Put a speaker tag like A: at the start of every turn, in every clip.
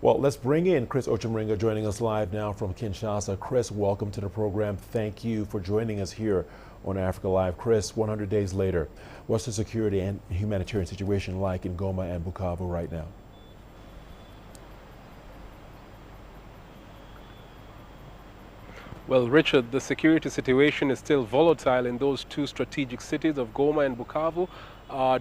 A: Well, let's bring in Chris Ochemringa joining us live now from Kinshasa. Chris, welcome to the program. Thank you for joining us here on Africa Live. Chris, 100 days later, what's the security and humanitarian situation like in Goma and Bukavu right now?
B: Well, Richard, the security situation is still volatile in those two strategic cities of Goma and Bukavu,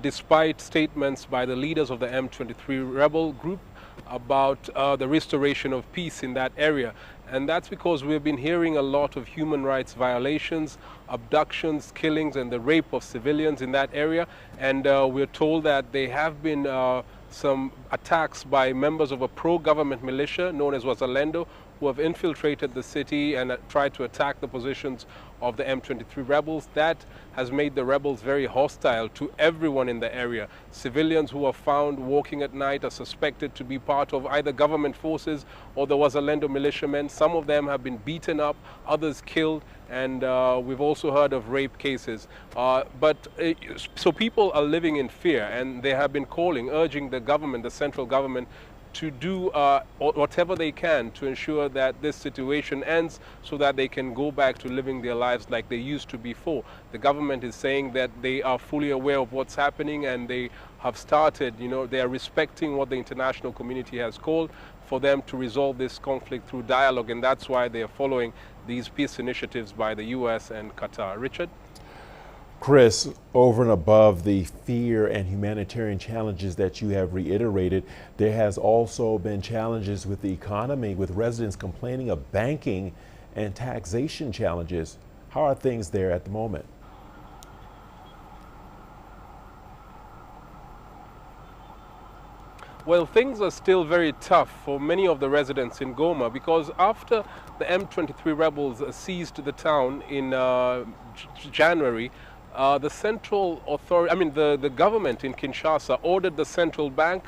B: despite statements by the leaders of the M23 rebel group about the restoration of peace in that area. And that's because we've been hearing a lot of human rights violations, abductions, killings, and the rape of civilians in that area. And we're told that there have been some attacks by members of a pro-government militia known as Wazalendo, who have infiltrated the city and tried to attack the positions of the M23 rebels. That has made the rebels very hostile to everyone in the area. Civilians who are found walking at night are suspected to be part of either government forces or the Wazalendo militiamen. Some of them have been beaten up, others killed, and we've also heard of rape cases. So people are living in fear, and they have been calling, urging the government, the central government, to do whatever they can to ensure that this situation ends so that they can go back to living their lives like they used to before. The government is saying that they are fully aware of what's happening, and they have started, they are respecting what the international community has called for them to resolve this conflict through dialogue, and that's why they are following these peace initiatives by the US and Qatar. Richard?
A: Chris, over and above the fear and humanitarian challenges that you have reiterated, there has also been challenges with the economy, with residents complaining of banking and taxation challenges. How are things there at the moment?
B: Well, things are still very tough for many of the residents in Goma, because after the M23 rebels seized the town in January, the central authority, the government in Kinshasa ordered the central bank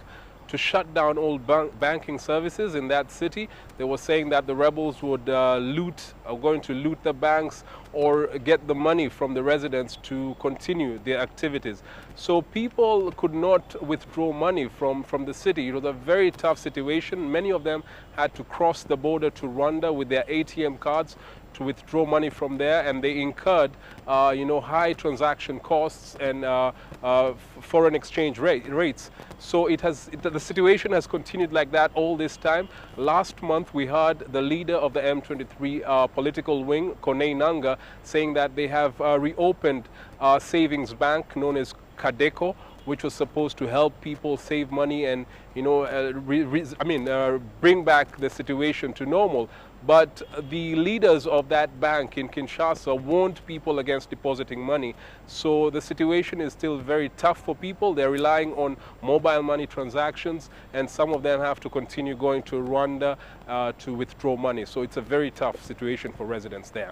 B: to shut down all banking services in that city. They were saying that the rebels would going to loot the banks or get the money from the residents to continue their activities. So people could not withdraw money from the city. It was a very tough situation. Many of them had to cross the border to Rwanda with their ATM cards to withdraw money from there, and they incurred high transaction costs and foreign exchange rates. So the situation has continued like that all this time. Last month we heard the leader of the M23 political wing, Corneille Nangaa, saying that they have reopened a savings bank known as Kadeko, which was supposed to help people save money and bring back the situation to normal. But the leaders of that bank in Kinshasa warned people against depositing money. So the situation is still very tough for people. They're relying on mobile money transactions, and some of them have to continue going to Rwanda to withdraw money. So it's a very tough situation for residents there.